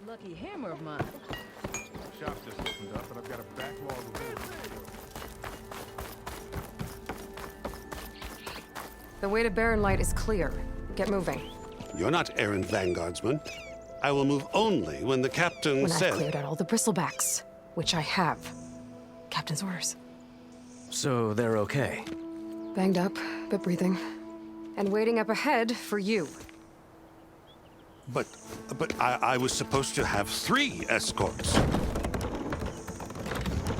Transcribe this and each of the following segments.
Lucky hammer of mine. Shop just opened up, but I've got a backlog of orders. The way to Barren Light is clear. Get moving. You're not Erend Vanguardsman. I will move only when the captain When says... I've cleared out all the bristlebacks, which I have. Captain's orders. So they're okay? Banged up, but breathing. And waiting up ahead for you. But I was supposed to have 3 escorts.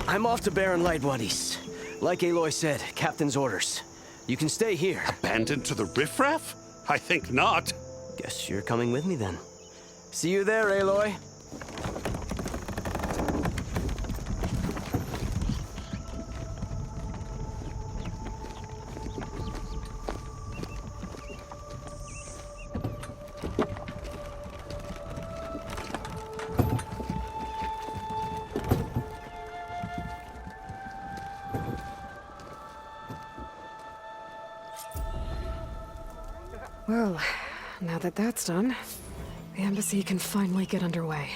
I'm off to Barren Light, Vuadis. Like Aloy said, Captain's orders. You can stay here. Abandoned to the riffraff? I think not. Guess you're coming with me then. See you there, Aloy. Well, now that that's done, the embassy can finally get underway.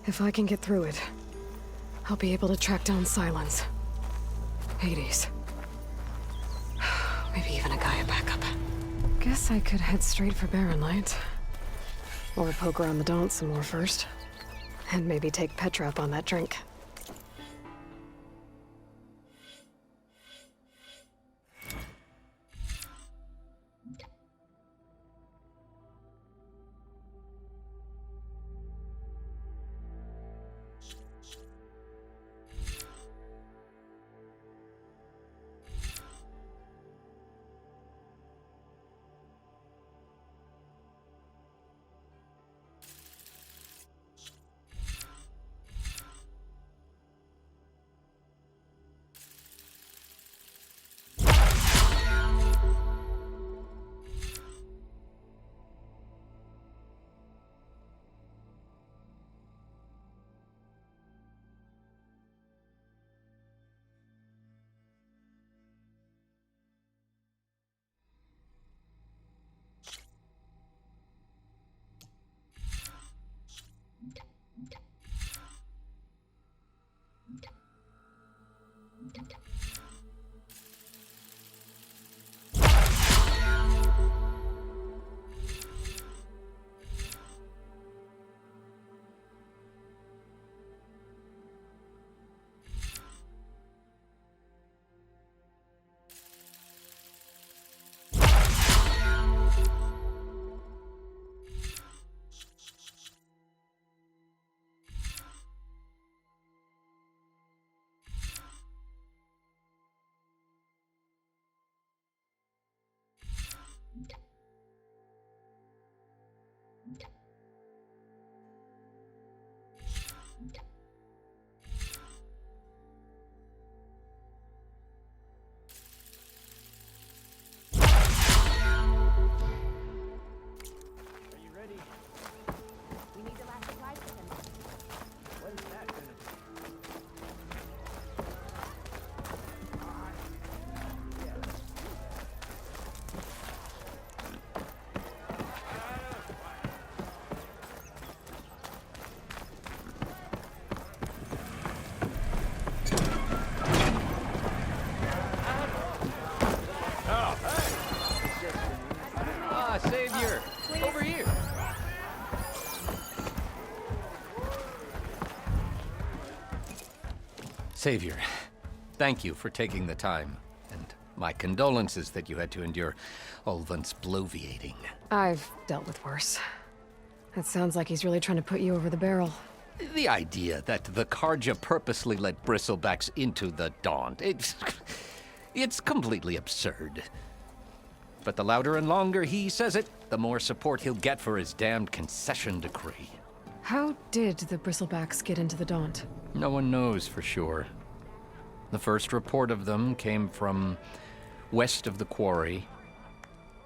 If I can get through it, I'll be able to track down Sylens, Hades, maybe even a GAIA backup. Guess I could head straight for Barren Light. Or poke around the Daunt some more first. And maybe take Petra up on that drink. Savior! Over here! Savior, thank you for taking the time, and my condolences that you had to endure Ulvund's bloviating. I've dealt with worse. It sounds like he's really trying to put you over the barrel. The idea that the Carja purposely let bristlebacks into the Daunt, it's completely absurd. But the louder and longer he says it, the more support he'll get for his damned concession decree. How did the bristlebacks get into the Daunt? No one knows for sure. The first report of them came from west of the quarry.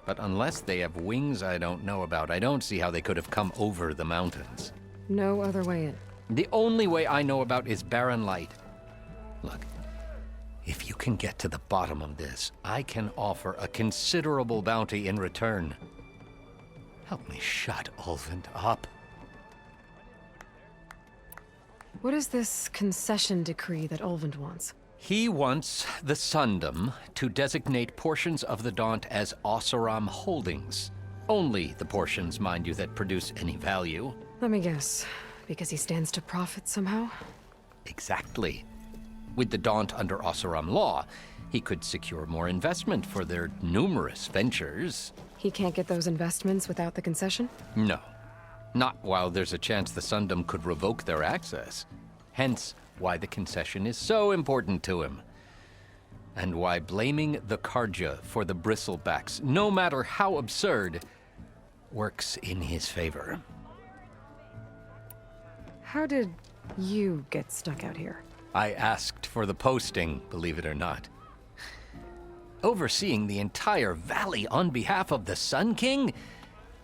But unless they have wings I don't know about, I don't see how they could have come over the mountains. No other way in. The only way I know about is barren light. Look, if you can get to the bottom of this, I can offer a considerable bounty in return. Help me shut Ulvund up. What is this concession decree that Ulvund wants? He wants the Sundom to designate portions of the Daunt as Oseram holdings. Only the portions, mind you, that produce any value. Let me guess. Because he stands to profit somehow? Exactly. With the Daunt under Oseram law, he could secure more investment for their numerous ventures. He can't get those investments without the concession? No. Not while there's a chance the Sundom could revoke their access. Hence, why the concession is so important to him. And why blaming the Carja for the bristlebacks, no matter how absurd, works in his favor. How did you get stuck out here? I asked for the posting, believe it or not. Overseeing the entire valley on behalf of the Sun King?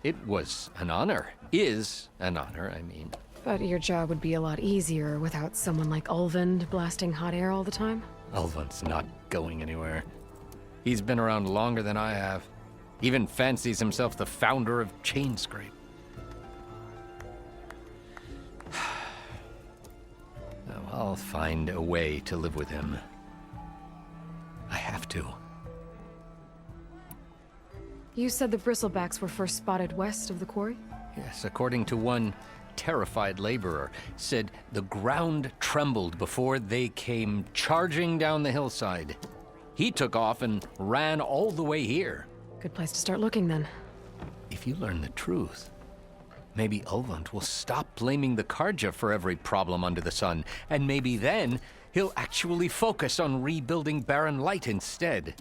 It was an honor. Is an honor, I mean. But your job would be a lot easier without someone like Ulvund blasting hot air all the time? Ulvund's not going anywhere. He's been around longer than I have. Even fancies himself the founder of Chainscrape. I'll find a way to live with him. I have to. You said the bristlebacks were first spotted west of the quarry? Yes, according to one terrified laborer, said the ground trembled before they came charging down the hillside. He took off and ran all the way here. Good place to start looking, then. If you learn the truth, maybe Ulvund will stop blaming the Carja for every problem under the sun, and maybe then he'll actually focus on rebuilding Barren Light instead.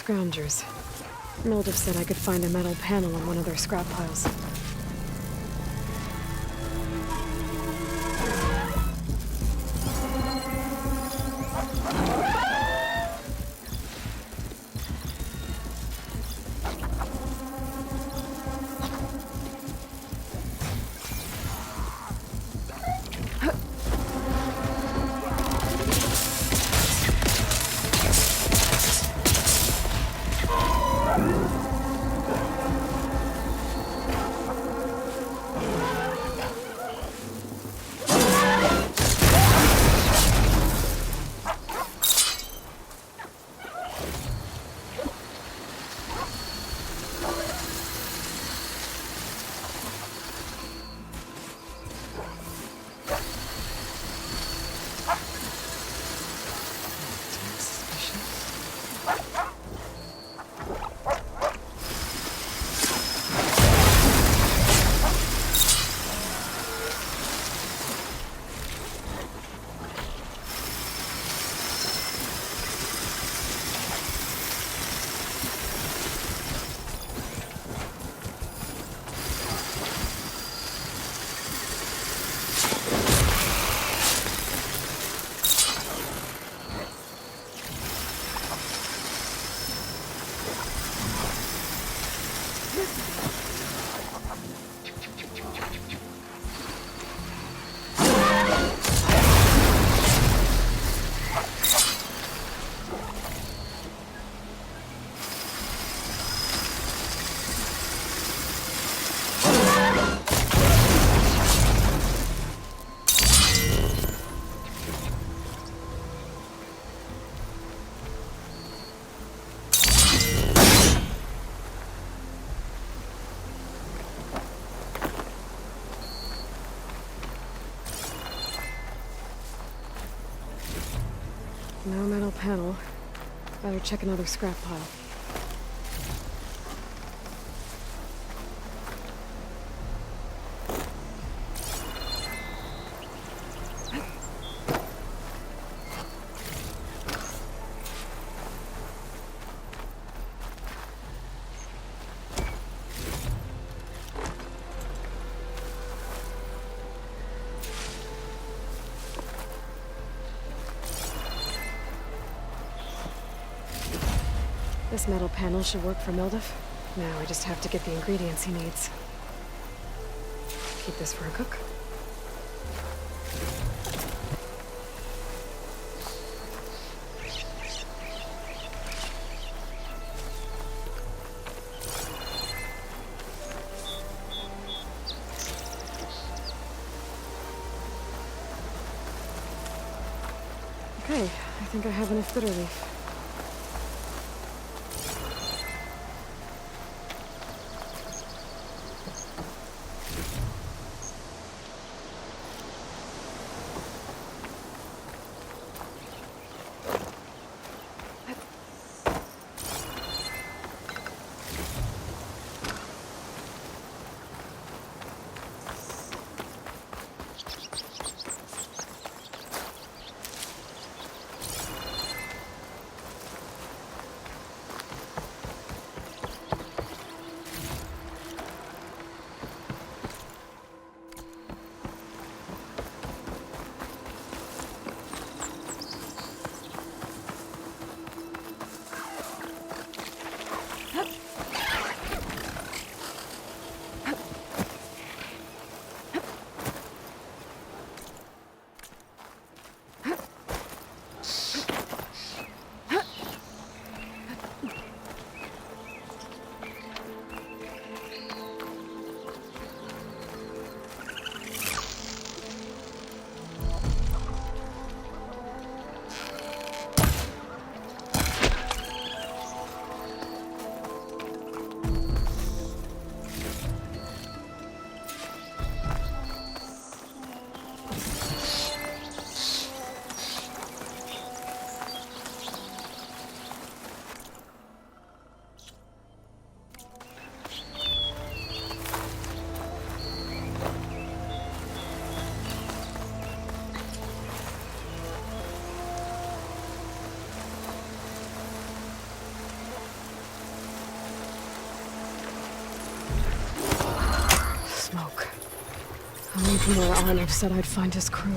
scroungers. Mildev said I could find a metal panel on one of their scrap piles. No metal panel. Better check another scrap pile. This metal panel should work for Mildev. Now I just have to get the ingredients he needs. Keep this for a cook. Okay, I think I have enough bitter leaf. Away from where Arnav said I'd find his crew.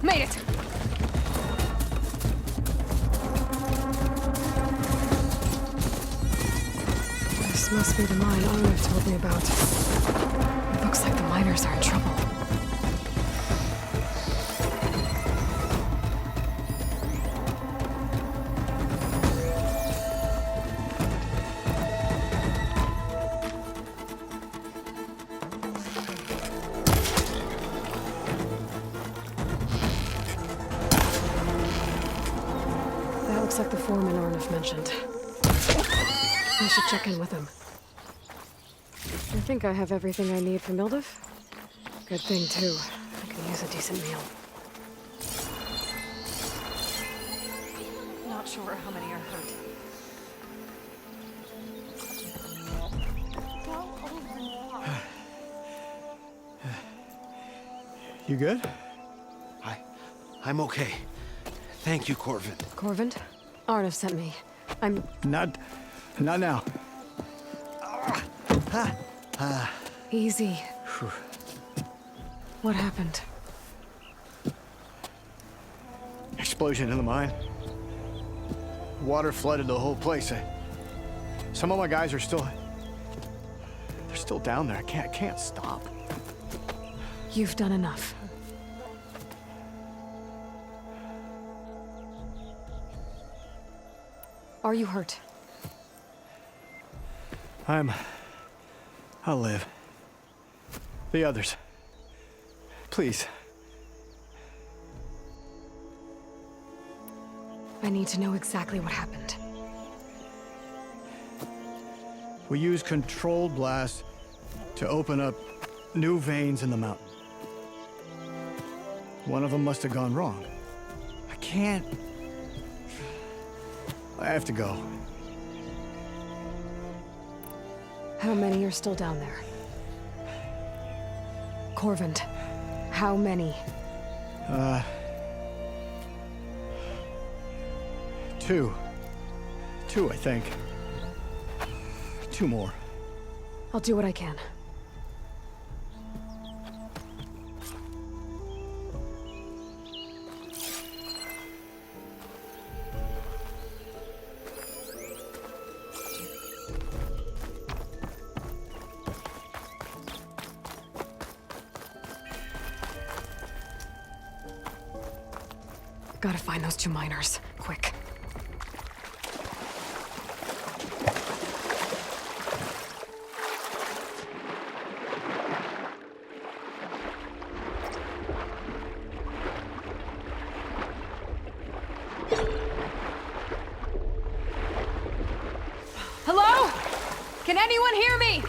Made it! This must be the mine Arnav told me about. It looks like the miners are in trouble. Looks like the foreman Arnav mentioned. I should check in with him. I think I have everything I need for Mildev. Good thing, too. I could use a decent meal. Not sure how many are hurt. You good? I'm okay. Thank you, Corvin. Corvin? Arnav sent me. I'm... Not now. Easy. What happened? Explosion in the mine. Water flooded the whole place. Some of my guys are still... They're still down there. I can't stop. You've done enough. Are you hurt? I'll live. The others. Please. I need to know exactly what happened. We used controlled blast to open up new veins in the mountain. One of them must have gone wrong. I have to go. How many are still down there? Corvin, how many? Two. Two, I think. Two more. I'll do what I can. Gotta find those two miners, quick. Hello? Can anyone hear me?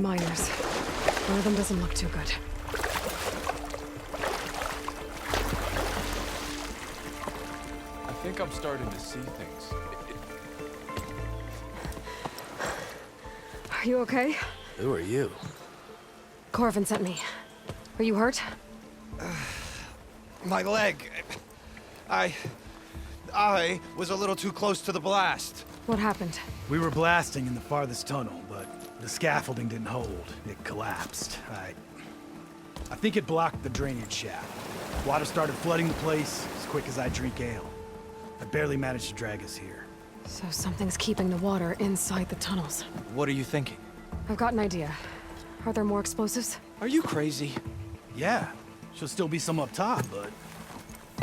miners. One of them doesn't look too good. I think I'm starting to see things. Are you okay? Who are you? Corvin sent me. Are you hurt? My leg. I was a little too close to the blast. What happened? We were blasting in the farthest tunnel, but the scaffolding didn't hold. It collapsed. I think it blocked the drainage shaft. Water started flooding the place as quick as I drink ale. I barely managed to drag us here. So something's keeping the water inside the tunnels. What are you thinking? I've got an idea. Are there more explosives? Are you crazy? Yeah, should still be some up top, but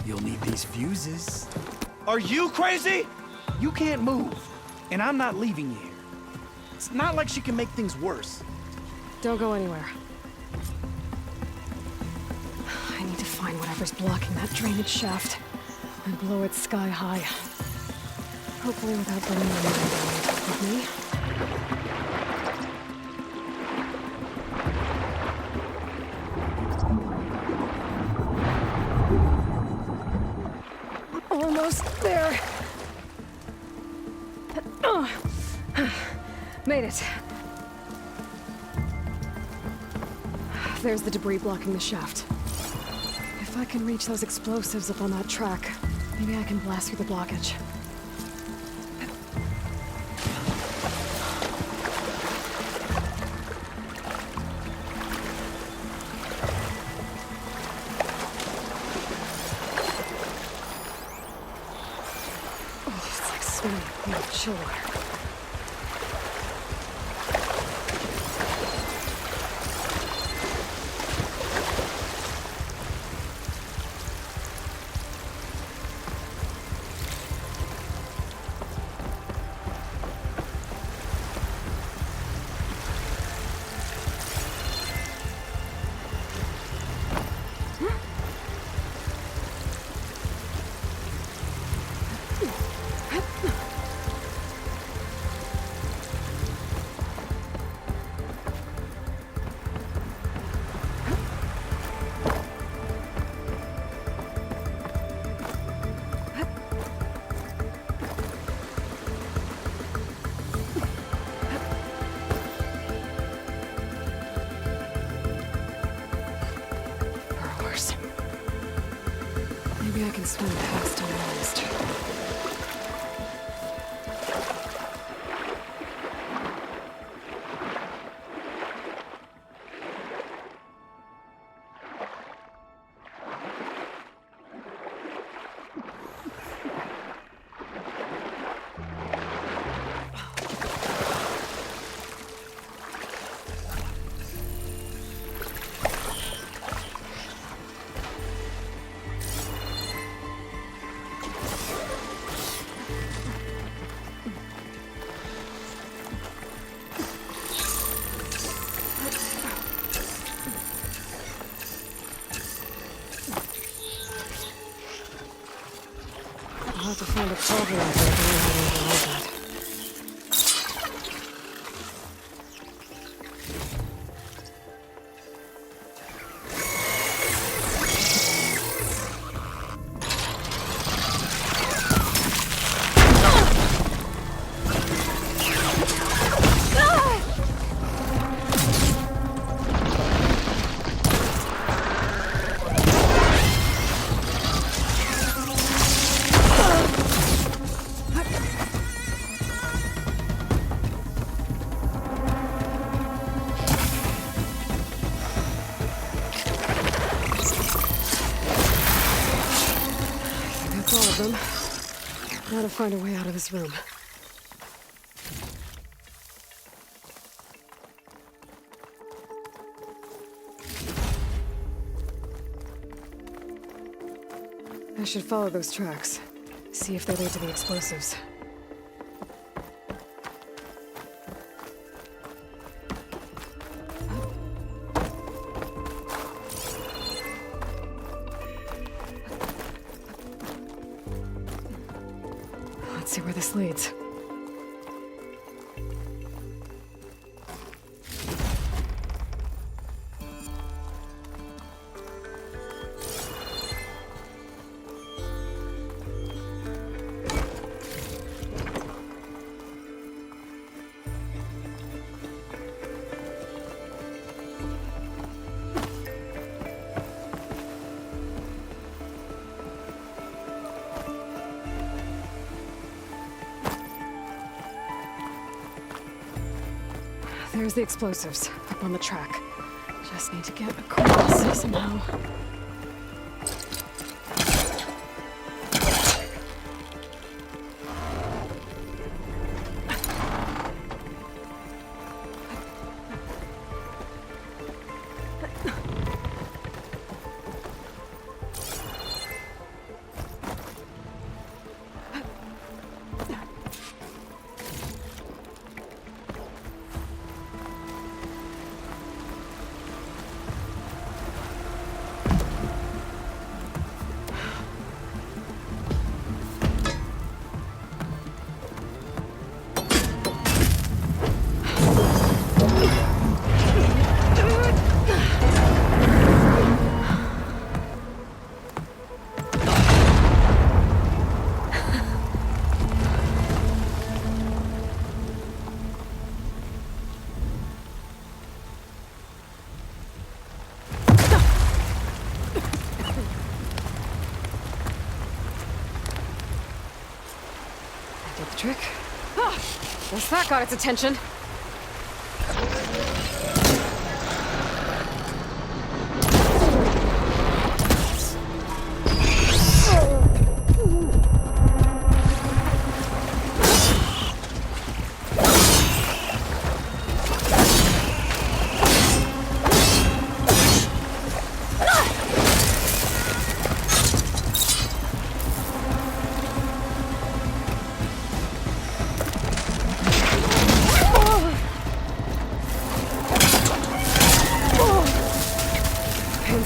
you'll need these fuses. Are you crazy? You can't move, and I'm not leaving you here. It's not like she can make things worse. Don't go anywhere. I need to find whatever's blocking that drainage shaft and blow it sky high. Hopefully without burning the mine down on top of me. Almost there. Made it. There's the debris blocking the shaft. If I can reach those explosives up on that track, maybe I can blast through the blockage. Oh, it's like swimming in chill water. Maybe I can swim past him almost. I'll have to find a cauldron out there to know how to override that. Now to find a way out of this room. I should follow those tracks. See if they lead to the explosives. Let's see where this leads. There's the explosives, up on the track. Just need to get across somehow. Trick. Ah, guess that got its attention.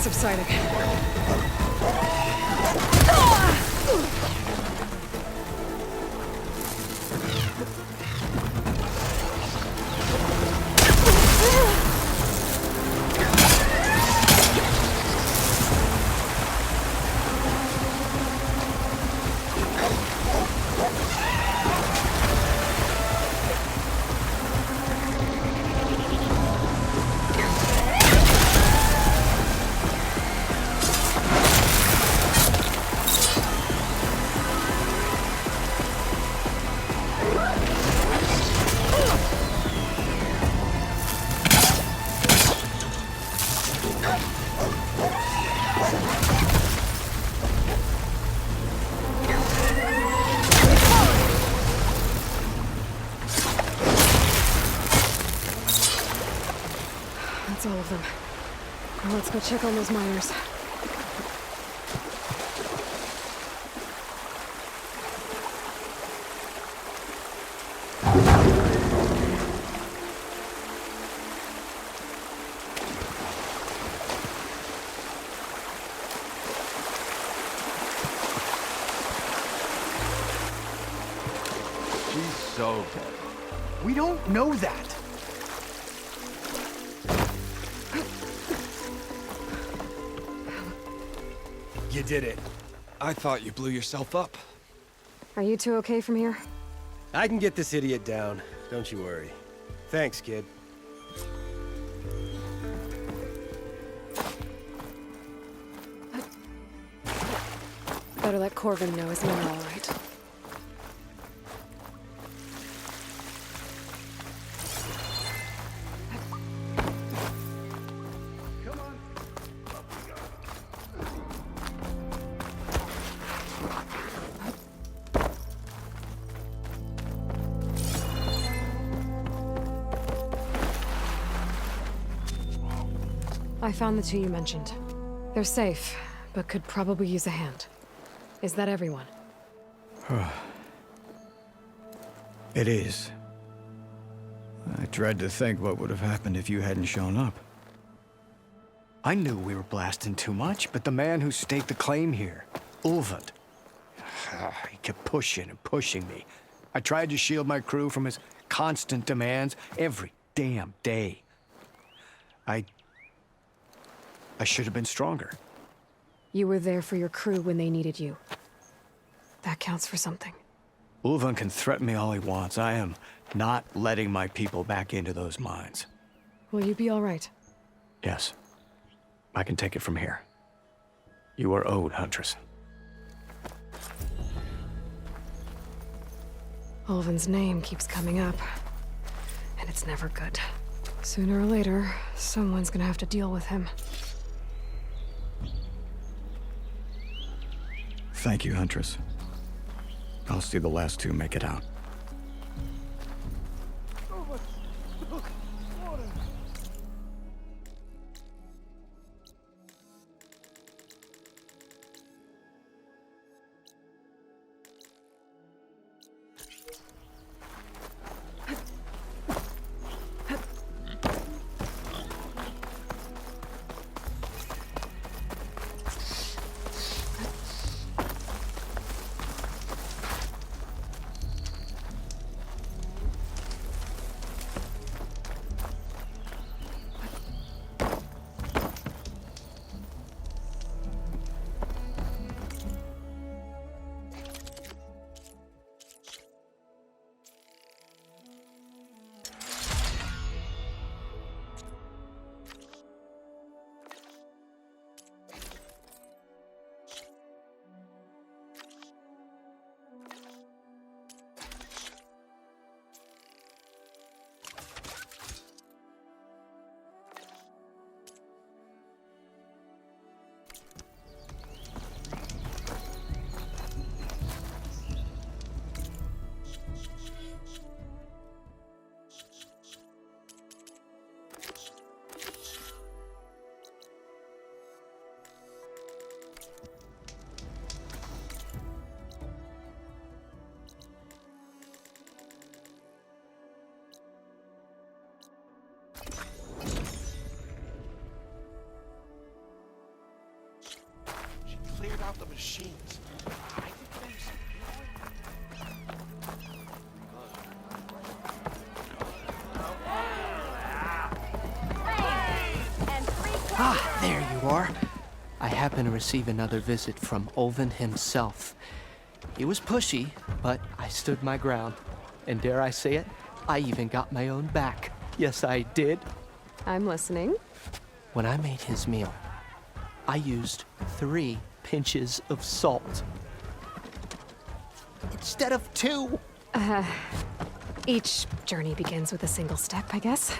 Subsiding. That's all of them. Now let's go check on those miners. She's so dead. We don't know that. You did it. I thought you blew yourself up. Are you two okay from here? I can get this idiot down. Don't you worry. Thanks, kid. Better let Corvin know his men are all right. I found the two you mentioned. They're safe, but could probably use a hand. Is that everyone? It is. I dread to think what would have happened if you hadn't shown up. I knew we were blasting too much, but the man who staked the claim here, Avad, he kept pushing and pushing me. I tried to shield my crew from his constant demands every damn day. I should have been stronger. You were there for your crew when they needed you. That counts for something. Ulvan can threaten me all he wants. I am not letting my people back into those mines. Will you be all right? Yes. I can take it from here. You are owed, Huntress. Ulvan's name keeps coming up, and it's never good. Sooner or later, someone's gonna have to deal with him. Thank you, Huntress. I'll see the last two make it out. Cleared out the machines. Ah, there you are. I happen to receive another visit from Olvin himself. He was pushy, but I stood my ground. And dare I say it, I even got my own back. Yes, I did. I'm listening. When I made his meal, I used 3 pinches of salt. Instead of 2. Each journey begins with a single step, I guess.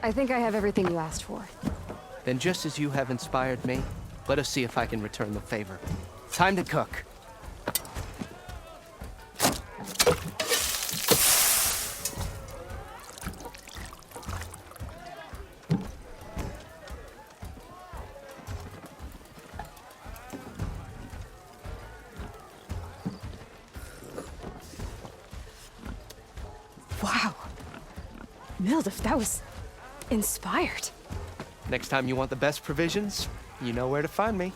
I think I have everything you asked for. Then just as you have inspired me, let us see if I can return the favor. Time to cook. Wow. Mildif, that was inspired. Next time you want the best provisions, you know where to find me.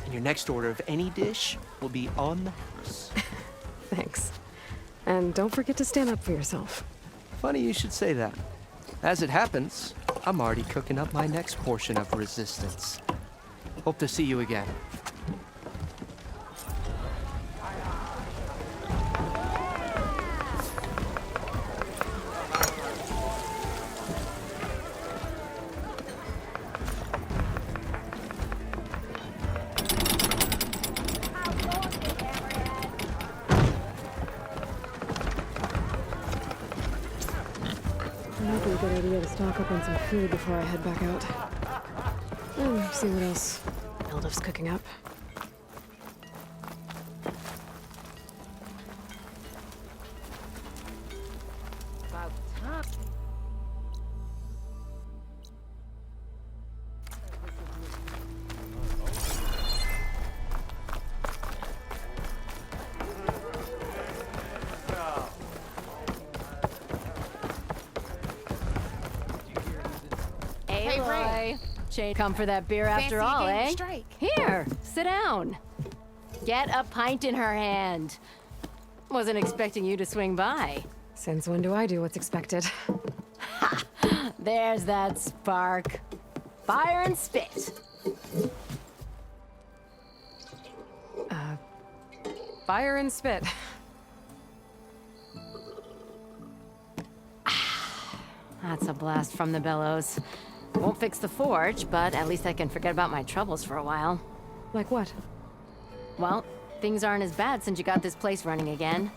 And your next order of any dish will be on the house. Thanks. And don't forget to stand up for yourself. Funny you should say that. As it happens, I'm already cooking up my next portion of resistance. Hope to see you again. Might be a good idea to stock up on some food before I head back out. And see what else Mildif's cooking up. Aloy. Come for that beer after all, eh? Here, sit down. Get a pint in her hand. Wasn't expecting you to swing by. Since when do I do what's expected? There's that spark. Fire and spit. Fire and spit. That's a blast from the bellows. Won't fix the forge, but at least I can forget about my troubles for a while. Like what? Well, things aren't as bad since you got this place running again.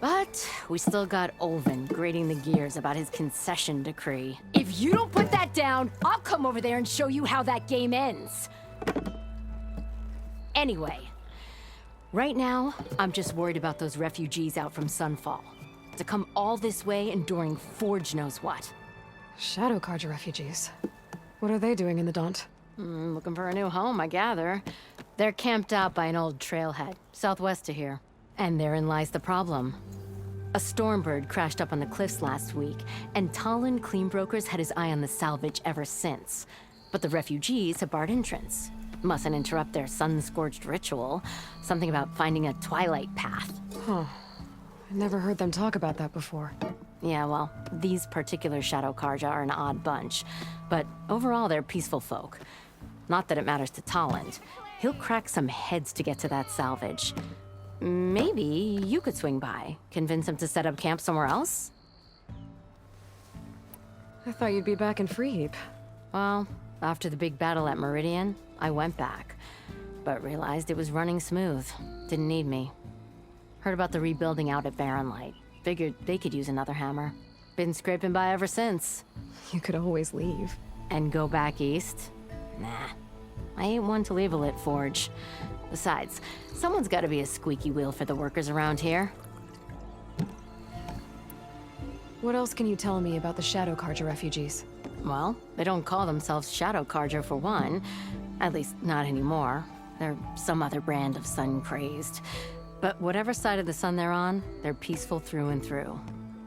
But we still got Olvin grating the gears about his concession decree. If you don't put that down, I'll come over there and show you how that game ends. Anyway, right now, I'm just worried about those refugees out from Sunfall. To come all this way enduring Forge knows what. Shadow Carja refugees. What are they doing in the Daunt? Looking for a new home, I gather. They're camped out by an old trailhead, southwest of here. And therein lies the problem. A Stormbird crashed up on the cliffs last week, and Talon Cleanbrokers had his eye on the salvage ever since. But the refugees have barred entrance. Mustn't interrupt their sun-scorched ritual. Something about finding a twilight path. Huh. I never heard them talk about that before. Yeah, well, these particular Shadow Carja are an odd bunch. But overall, they're peaceful folk. Not that it matters to Talon. He'll crack some heads to get to that salvage. Maybe you could swing by, convince him to set up camp somewhere else? I thought you'd be back in Freeheap. Well, after the big battle at Meridian, I went back, but realized it was running smooth. Didn't need me. Heard about the rebuilding out at Barren Light. Figured they could use another hammer. Been scraping by ever since. You could always leave. And go back east? Nah. I ain't one to leave a lit forge. Besides, someone's gotta be a squeaky wheel for the workers around here. What else can you tell me about the Shadow Carja refugees? Well, they don't call themselves Shadow Carja for one. At least, not anymore. They're some other brand of sun-crazed. But whatever side of the sun they're on, they're peaceful through and through.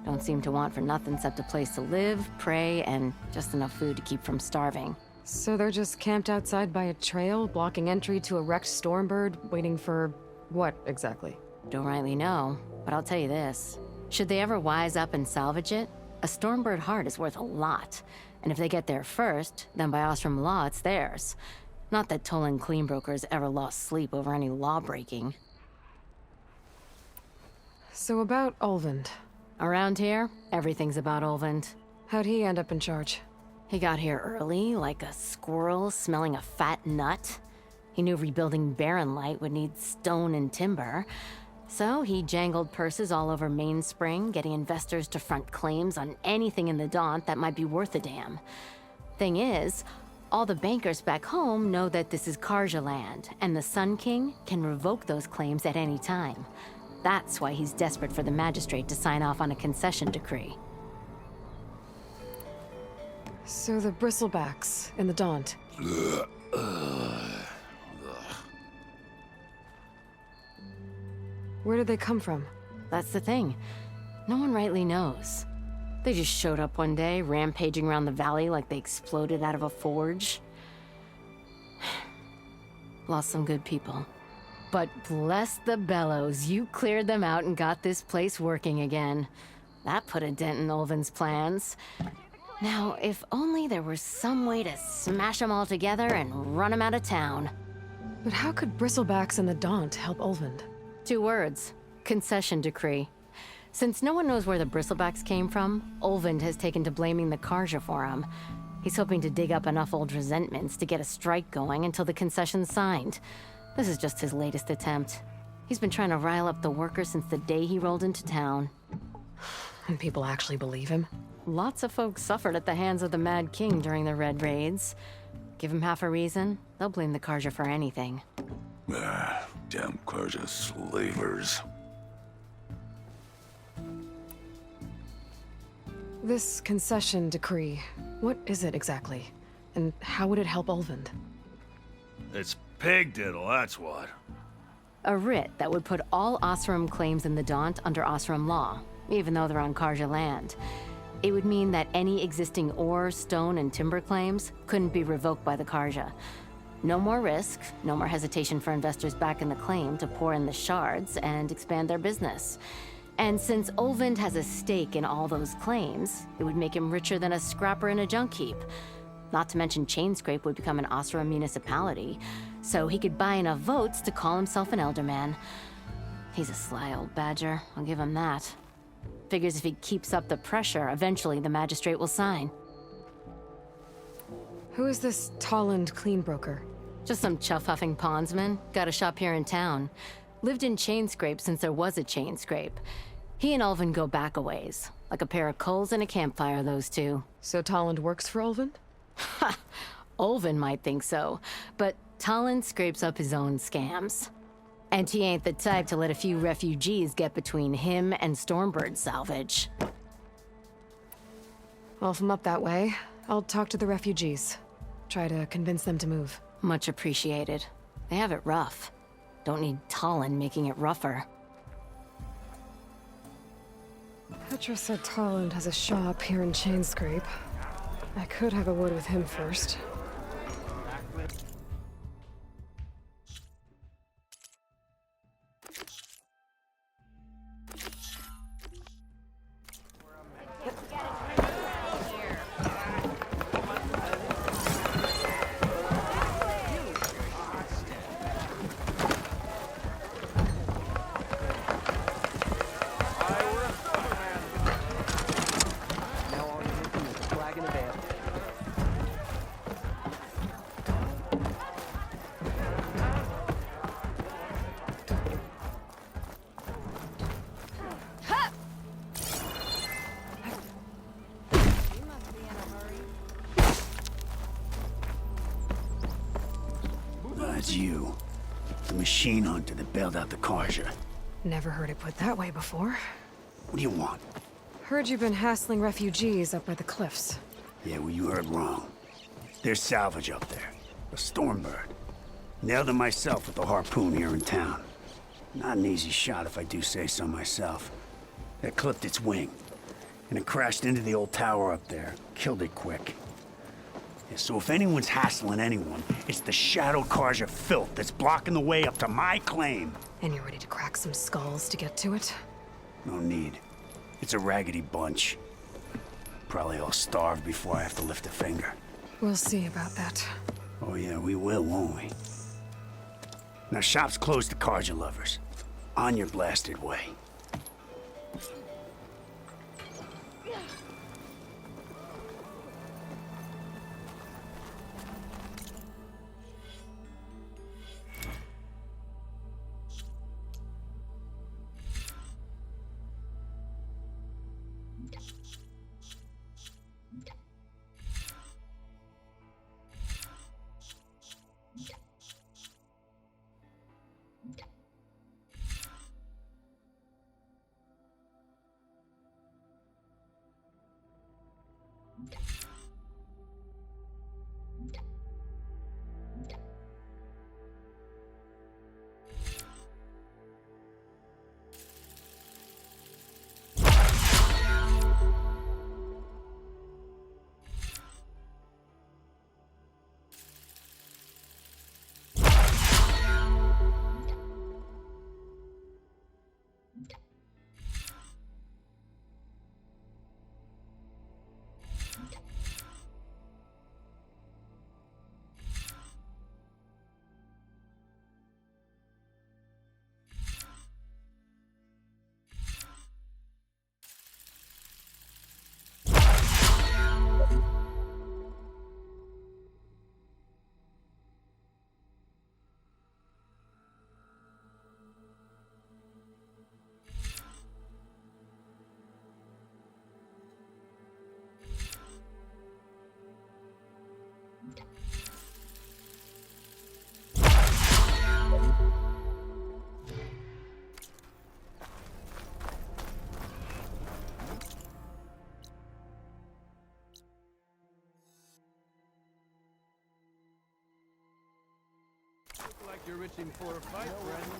Don't seem to want for nothing except a place to live, pray, and just enough food to keep from starving. So they're just camped outside by a trail, blocking entry to a wrecked Stormbird, waiting for what exactly? Don't rightly know, but I'll tell you this. Should they ever wise up and salvage it, a Stormbird heart is worth a lot. And if they get there first, then by Ostrom law, it's theirs. Not that Tolan Cleanbrokers ever lost sleep over any law breaking. So about Olvend. Around here, everything's about Olvend. How'd he end up in charge? He got here early, like a squirrel smelling a fat nut. He knew rebuilding Barren Light would need stone and timber. So he jangled purses all over Mainspring, getting investors to front claims on anything in the Daunt that might be worth a damn. Thing is, all the bankers back home know that this is Carja land, and the Sun King can revoke those claims at any time. That's why he's desperate for the magistrate to sign off on a concession decree. So the bristlebacks in the Daunt. Where did they come from? That's the thing. No one rightly knows. They just showed up one day, rampaging around the valley like they exploded out of a forge. Lost some good people. But bless the bellows, you cleared them out and got this place working again. That put a dent in Olvin's plans. Now, if only there was some way to smash them all together and run them out of town. But how could bristlebacks in the Daunt help Olvend? 2 words. Concession decree. Since no one knows where the bristlebacks came from, Olvend has taken to blaming the Carja for them. He's hoping to dig up enough old resentments to get a strike going until the concession's signed. This is just his latest attempt. He's been trying to rile up the workers since the day he rolled into town. And people actually believe him? Lots of folks suffered at the hands of the Mad King during the Red Raids. Give him half a reason, they'll blame the Carja for anything. Damn Carja slavers. This concession decree, what is it exactly? And how would it help Olvend? It's pig diddle, that's what. A writ that would put all Osram claims in the Daunt under Osram law, even though they're on Carja land. It would mean that any existing ore, stone, and timber claims couldn't be revoked by the Carja. No more risk, no more hesitation for investors back in the claim to pour in the shards and expand their business. And since Olvend has a stake in all those claims, it would make him richer than a scrapper in a junk heap. Not to mention Chainscrape would become an Osram municipality, so he could buy enough votes to call himself an elderman. He's a sly old badger, I'll give him that. Figures if he keeps up the pressure, eventually the magistrate will sign. Who is this Talland Cleanbroker? Just some chuff-huffing pondsman. Got a shop here in town. Lived in Chainscrape since there was a Chainscrape. He and Ulvin go back a ways. Like a pair of coals in a campfire, those two. So Talanah works for Ulvin? Ha! Ulvin might think so, but Talanah scrapes up his own scams. And he ain't the type to let a few refugees get between him and Stormbird salvage. Well, if I'm up that way, I'll talk to the refugees. Try to convince them to move. Much appreciated. They have it rough. Don't need Talanah making it rougher. Petra said Talanah has a shop here in Chainscrape. I could have a word with him first. That's you. The machine hunter that bailed out the Carja. Never heard it put that way before. What do you want? Heard you've been hassling refugees up by the cliffs. Yeah, well, you heard wrong. There's salvage up there. A Stormbird. Nailed it myself with the harpoon here in town. Not an easy shot if I do say so myself. That clipped its wing. And it crashed into the old tower up there. Killed it quick. Yeah, so if anyone's hassling anyone, it's the shadowed Carja filth that's blocking the way up to my claim. And you're ready to crack some skulls to get to it? No need. It's a raggedy bunch. Probably all starved before I have to lift a finger. We'll see about that. Oh yeah, we will, won't we? Now shop's closed to Carja lovers. On your blasted way. Like you're itching for a fight, friend.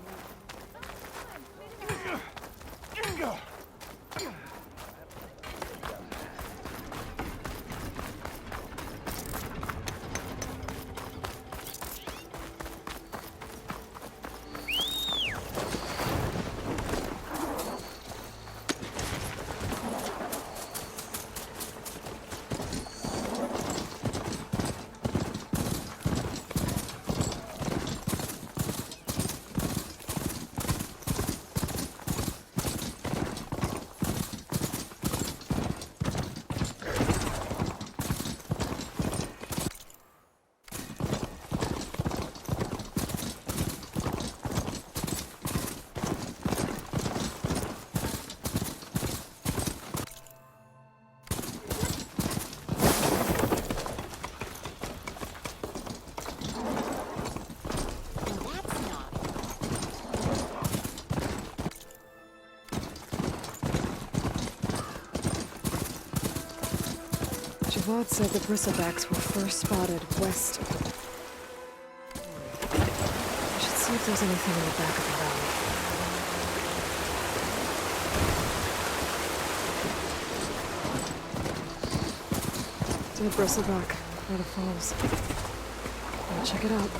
Avad said the bristlebacks were first spotted west of the... I should see if there's anything in the back of the valley. Dead bristleback, by the falls. I'll check it out.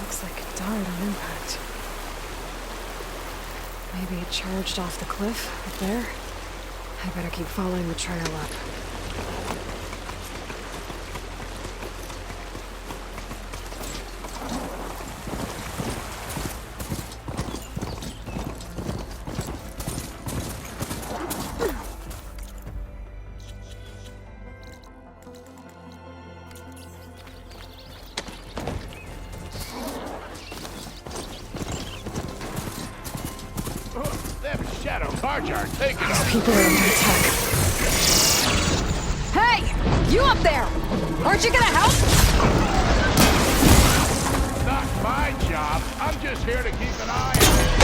Looks like it died on impact. Maybe it charged off the cliff up there. I better keep following the trail up. Take it up. People are under attack. Hey! You up there! Aren't you gonna help? Not my job. I'm just here to keep an eye on it.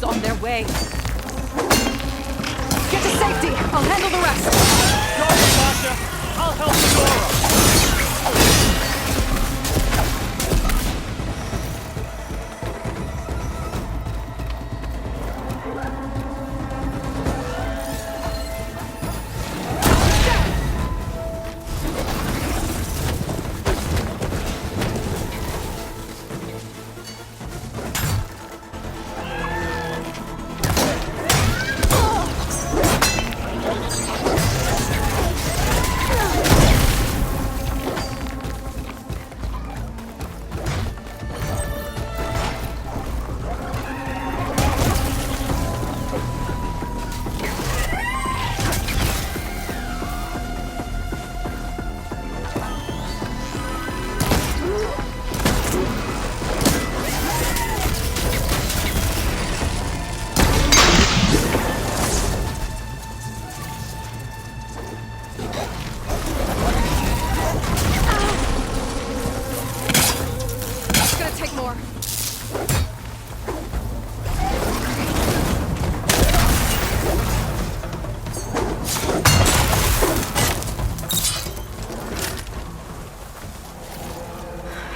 On their way. Get to safety. I'll handle the rest. Go, Vanasha. I'll help Nora.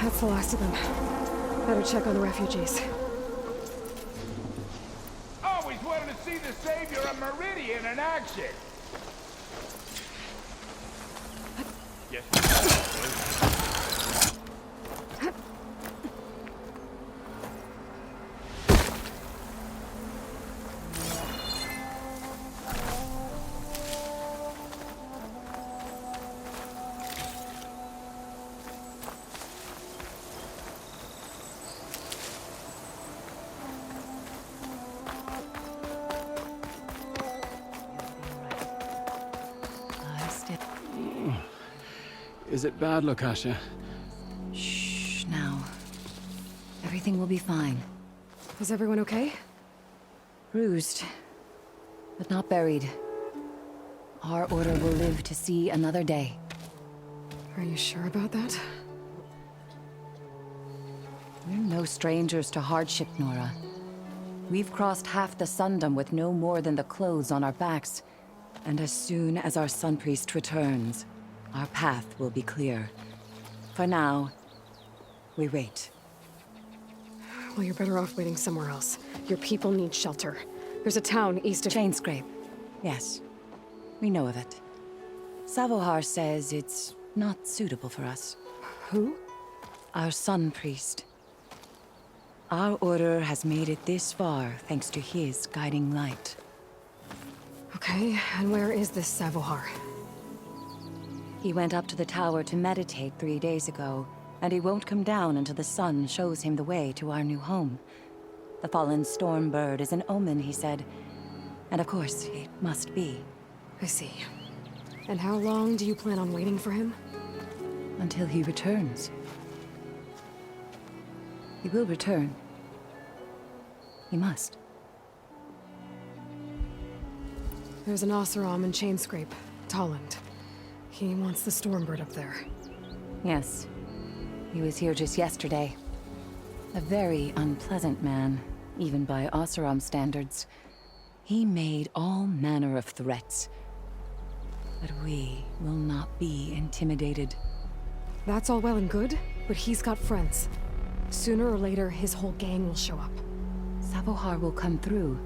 That's the last of them. Better check on the refugees. Always wanted to see the savior of Meridian in action. Yes. Is it bad, Lakasha? Shh, now. Everything will be fine. Is everyone okay? Bruised, but not buried. Our order will live to see another day. Are you sure about that? We're no strangers to hardship, Nora. We've crossed half the Sundom with no more than the clothes on our backs. And as soon as our Sun Priest returns, our path will be clear. For now, we wait. Well, you're better off waiting somewhere else. Your people need shelter. There's a town east of... Chainscrape. Yes. We know of it. Savohar says it's not suitable for us. Who? Our Sun Priest. Our order has made it this far thanks to his guiding light. Okay, and where is this Savohar? He went up to the tower to meditate 3 days ago, and he won't come down until the sun shows him the way to our new home. The fallen storm bird is an omen, he said. And of course, it must be. I see. And how long do you plan on waiting for him? Until he returns. He will return. He must. There's an Oseram in Chainscrape, Talanah. He wants the Stormbird up there. Yes. He was here just yesterday. A very unpleasant man, even by Oseram standards. He made all manner of threats. But we will not be intimidated. That's all well and good, but he's got friends. Sooner or later, his whole gang will show up. Savohar will come through.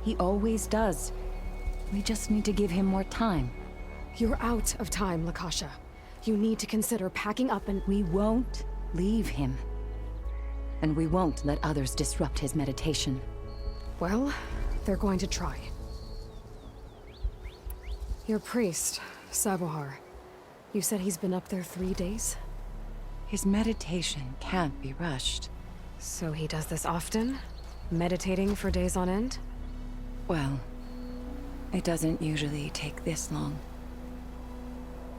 He always does. We just need to give him more time. You're out of time, Lakasha. You need to consider packing up and... We won't leave him. And we won't let others disrupt his meditation. Well, they're going to try. Your priest, Savohar. You said he's been up there 3 days? His meditation can't be rushed. So he does this often? Meditating for days on end? Well, it doesn't usually take this long.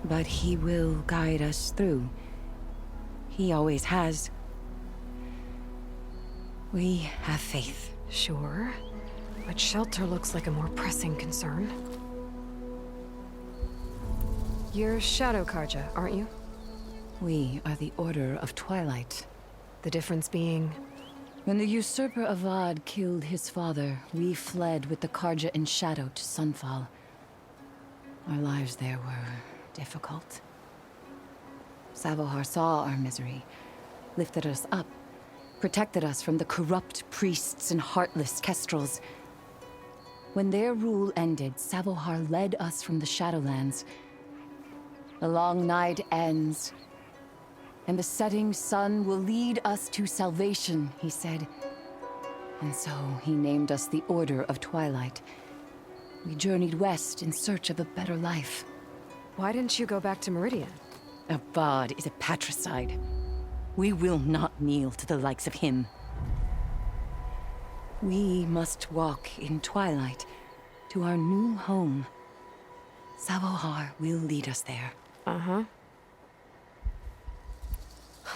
But he will guide us through. He always has. We have faith. Sure. But shelter looks like a more pressing concern. You're Shadow Karja, aren't you? We are the Order of Twilight. The difference being... When the usurper Avad killed his father, we fled with the Karja in shadow to Sunfall. Our lives there were difficult. Savohar saw our misery, lifted us up, protected us from the corrupt priests and heartless kestrels. When their rule ended, Savohar led us from the Shadowlands. The long night ends, and the setting sun will lead us to salvation, he said. And so he named us the Order of Twilight. We journeyed west in search of a better life. Why didn't you go back to Meridian? Avad is a patricide. We will not kneel to the likes of him. We must walk in twilight to our new home. Savohar will lead us there. Uh-huh.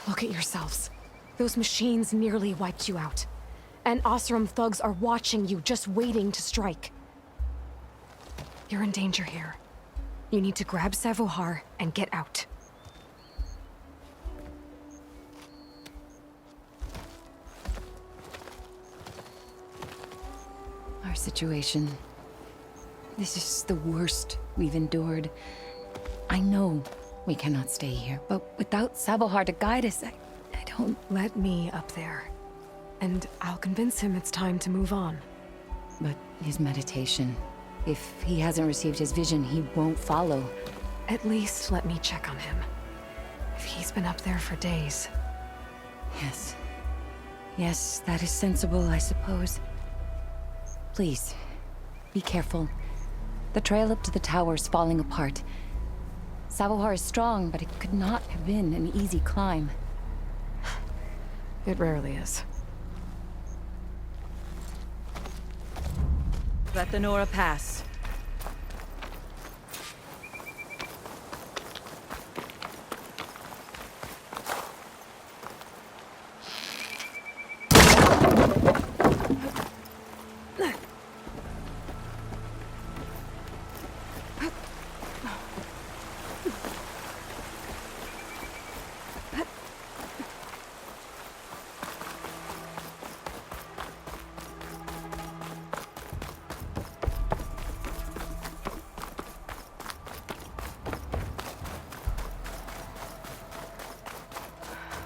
Look at yourselves. Those machines nearly wiped you out. And Oseram thugs are watching you, just waiting to strike. You're in danger here. You need to grab Savohar and get out. Our situation. This is the worst we've endured. I know we cannot stay here, but without Savohar to guide us, Don't let me up there. And I'll convince him it's time to move on. But his meditation... If he hasn't received his vision, he won't follow. At least let me check on him. If he's been up there for days. Yes. Yes, that is sensible, I suppose. Please, be careful. The trail up to the tower is falling apart. Savohar is strong, but it could not have been an easy climb. It rarely is. Let the Nora pass.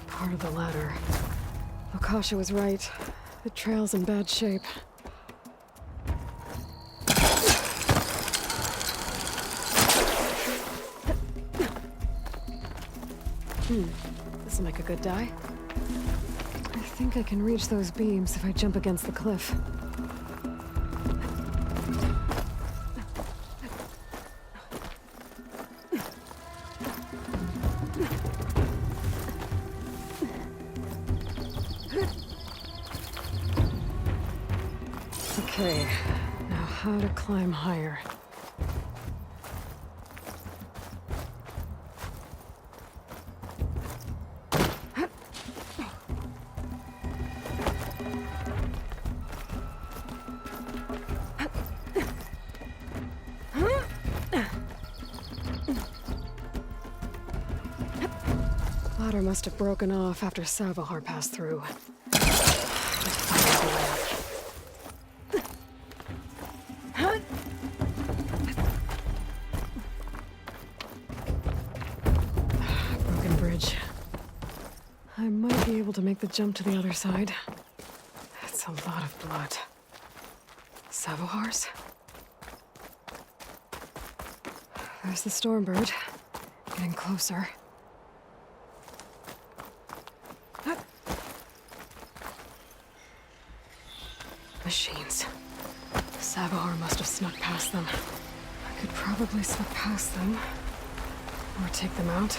Part of the ladder. Akasha was right. The trail's in bad shape. This'll make a good die. I think I can reach those beams if I jump against the cliff. Okay, now how to climb higher. Ladder must have broken off after Savohar passed through. Broken bridge. I might be able to make the jump to the other side. That's a lot of blood. Savohar's? There's the Stormbird. Getting closer. Machines. Savohar must have snuck past them. I could probably slip past them. Or take them out.